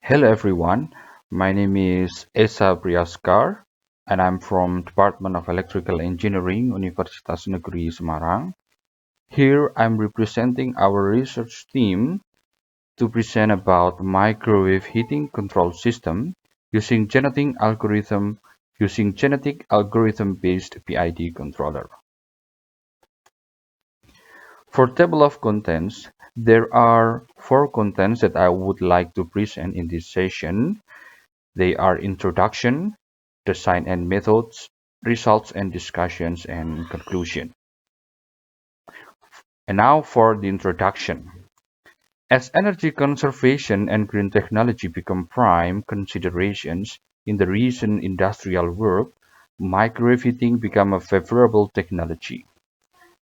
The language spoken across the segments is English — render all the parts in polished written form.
Hello everyone, my name is Esa Priyaskar and I'm from Department of Electrical Engineering, Universitas Negeri Semarang. Here I'm representing our research team to present about microwave heating control system using genetic algorithm-based PID controller. For table of contents, there are four contents that I would like to present in this session. They are introduction, design and methods, results and discussions, and conclusion. And now for the introduction. As energy conservation and green technology become prime considerations in the recent industrial world, microwave heating became a favorable technology.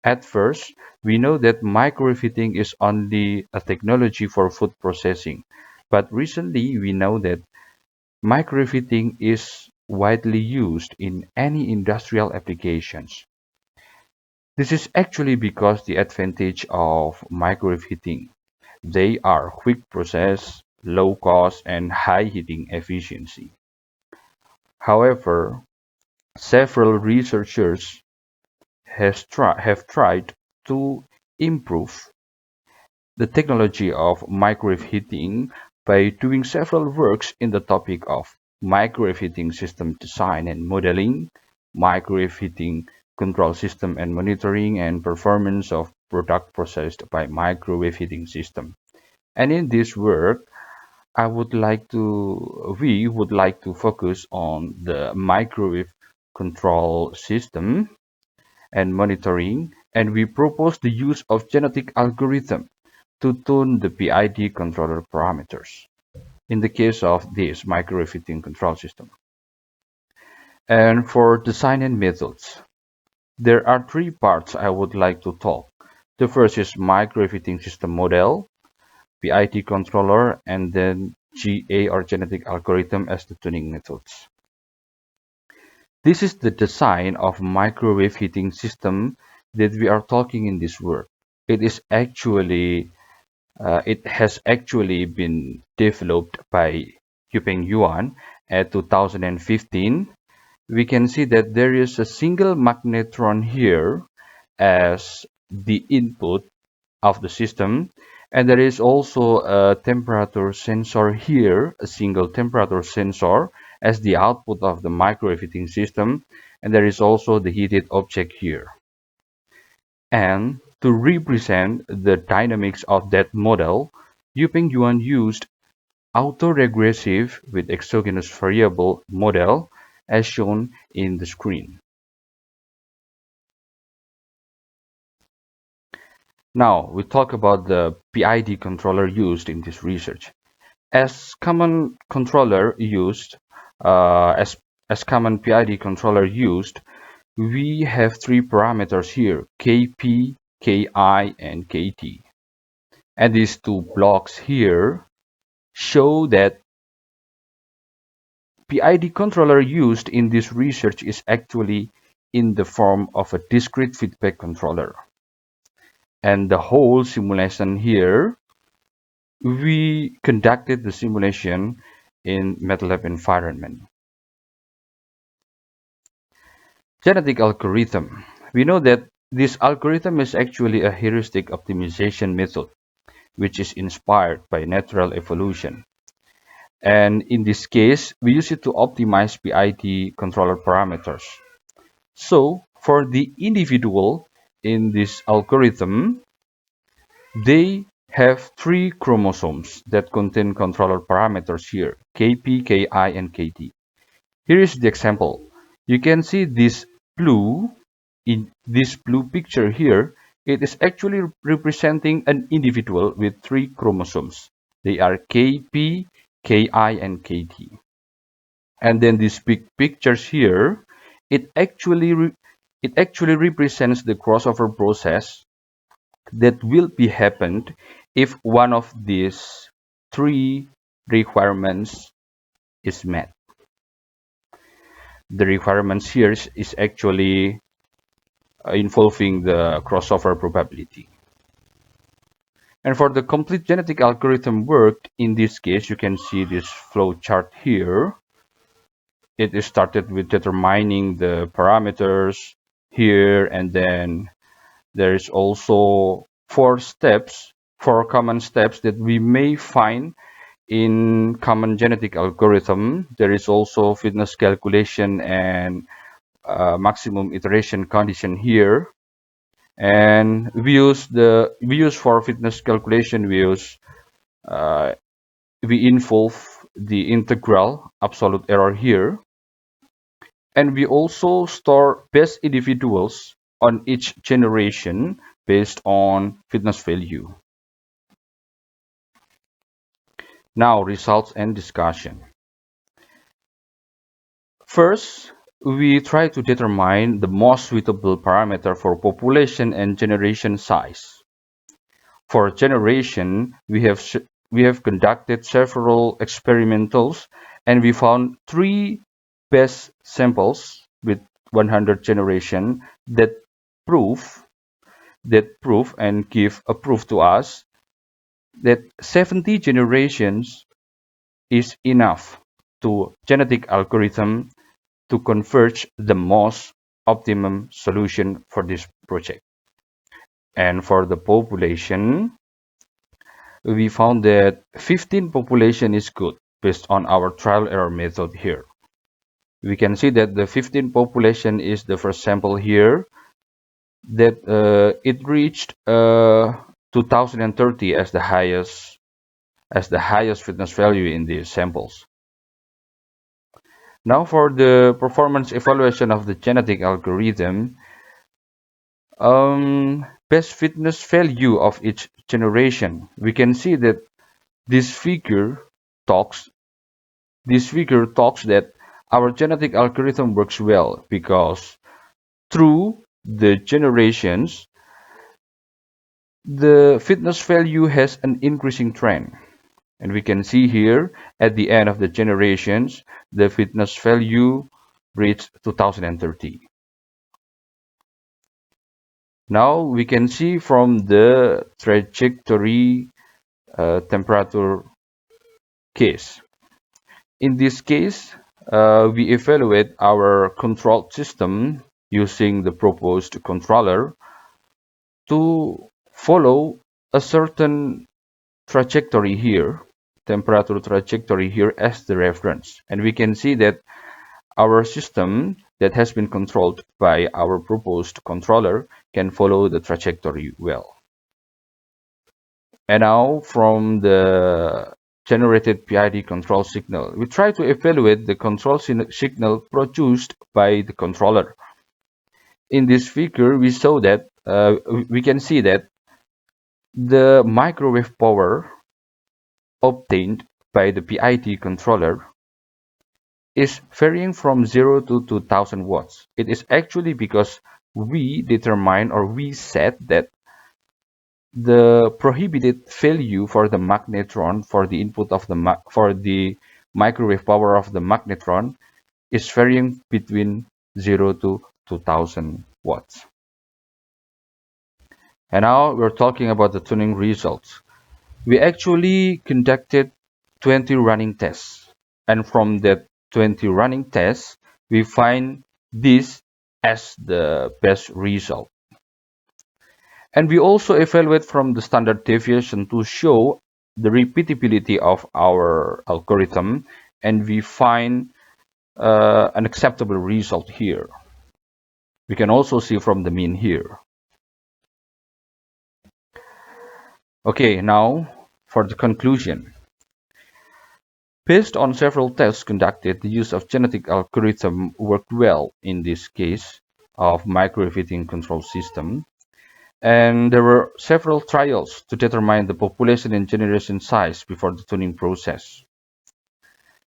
At first, we know that microwave heating is only a technology for food processing, but recently we know that microwave heating is widely used in any industrial applications. This is actually because the advantage of microwave heating. They are quick process, low cost, and high heating efficiency. However, several researchers have tried to improve the technology of microwave heating by doing several works in the topic of microwave heating system design and modeling, microwave heating control system and monitoring, and performance of product processed by microwave heating system. And in this work, we would like to focus on the microwave control system and monitoring, and we propose the use of genetic algorithm to tune the PID controller parameters in the case of this microwave heating control system. And for design and methods, there are three parts I would like to talk. The first is microwave heating system model, PID controller, and then GA or genetic algorithm as the tuning methods. This is the design of microwave heating system that we are talking in this work. It is actually it has actually been developed by Yupeng Yuan at 2015. We can see that there is a single magnetron here as the input of the system, and there is also a temperature sensor here, a single temperature sensor as the output of the microwave heating system, and there is also the heated object here. And to represent the dynamics of that model, Yupeng Yuan used autoregressive with exogenous variable model as shown in the screen. Now we talk about the PID controller used in this research. As common controller used, as common PID controller used, we have three parameters here: Kp, Ki, and Kt. And these two blocks here show that PID controller used in this research is actually in the form of a discrete feedback controller. And the whole simulation here, we conducted the simulation in MATLAB environment. Genetic algorithm. We know that this algorithm is actually a heuristic optimization method, which is inspired by natural evolution. And in this case, we use it to optimize PID controller parameters. So for the individual in this algorithm, they have three chromosomes that contain controller parameters here: Kp, Ki, and Kt. Here is the example. You can see this blue in this blue picture here. It is actually representing an individual with three chromosomes. They are Kp, Ki, and Kt. And then these big pictures here, it actually represents the crossover process that will be happened if one of these three requirements is met. The requirements here is actually involving the crossover probability. And for the complete genetic algorithm work, in this case, you can see this flow chart here. It is started with determining the parameters here, and then there is also four common steps that we may find in common genetic algorithm. There is also fitness calculation and maximum iteration condition here. And we use for fitness calculation, we involve the integral absolute error here, and we also store best individuals on each generation based on fitness value. Now, results and discussion. First, we try to determine the most suitable parameter for population and generation size. For generation, we have conducted several experimentals, and we found three best samples with 100 generation that prove and give a proof to us that 70 generations is enough to genetic algorithm to converge the most optimum solution for this project. And for the population, we found that 15 population is good based on our trial error method here. We can see that the 15 population is the first sample here, that it reached 2030 as the highest fitness value in these samples. Now for the performance evaluation of the genetic algorithm, best fitness value of each generation. We can see that this figure talks that our genetic algorithm works well because through the generations, the fitness value has an increasing trend. And we can see here at the end of the generations, the fitness value reached 2030. Now we can see from the trajectory temperature case. In this case, we evaluate our control system using the proposed controller to follow a certain trajectory here, temperature trajectory here as the reference. And we can see that our system that has been controlled by our proposed controller can follow the trajectory well. And now from the generated PID control signal, we try to evaluate the control signal produced by the controller. In this figure, we saw that we can see that the microwave power obtained by the PID controller is varying from 0 to 2000 watts. It is actually because we determine or we set that the prohibited value for the magnetron for the input of the microwave power of the magnetron is varying between 0 to 2000 watts. And now we're talking about the tuning results. We actually conducted 20 running tests, and from that 20 running tests, we find this as the best result. And we also evaluate from the standard deviation to show the repeatability of our algorithm, and we find an acceptable result here. We can also see from the mean here. Okay, now for the conclusion. Based on several tests conducted, the use of genetic algorithm worked well in this case of microwave heating control system. And there were several trials to determine the population and generation size before the tuning process.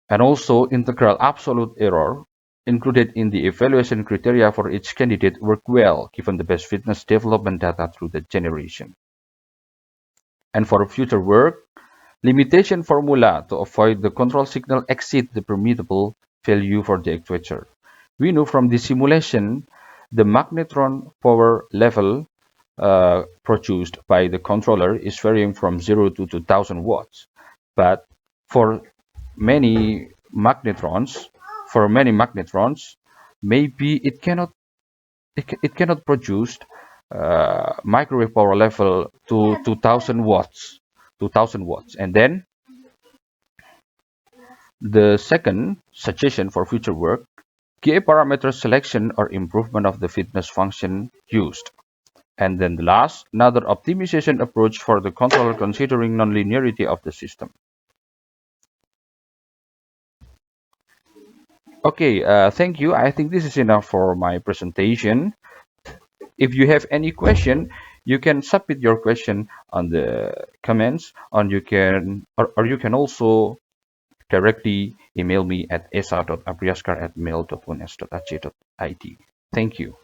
And also integral absolute error included in the evaluation criteria for each candidate worked well given the best fitness development data through the generation. And for future work, limitation formula to avoid the control signal exceed the permissible value for the actuator. We know from the simulation the magnetron power level produced by the controller is varying from 0 to 2000 watts. But for many magnetrons, maybe it cannot produce microwave power level to 2000 watts. And then the second suggestion for future work, key parameter selection or improvement of the fitness function used. And then the last, another optimization approach for the controller considering nonlinearity of the system. Okay, thank you. I think this is enough for my presentation. If you have any question, you can submit your question on the comments, or you can also directly email me at esa.abriaskar@mail.unes.ac.id. Thank you.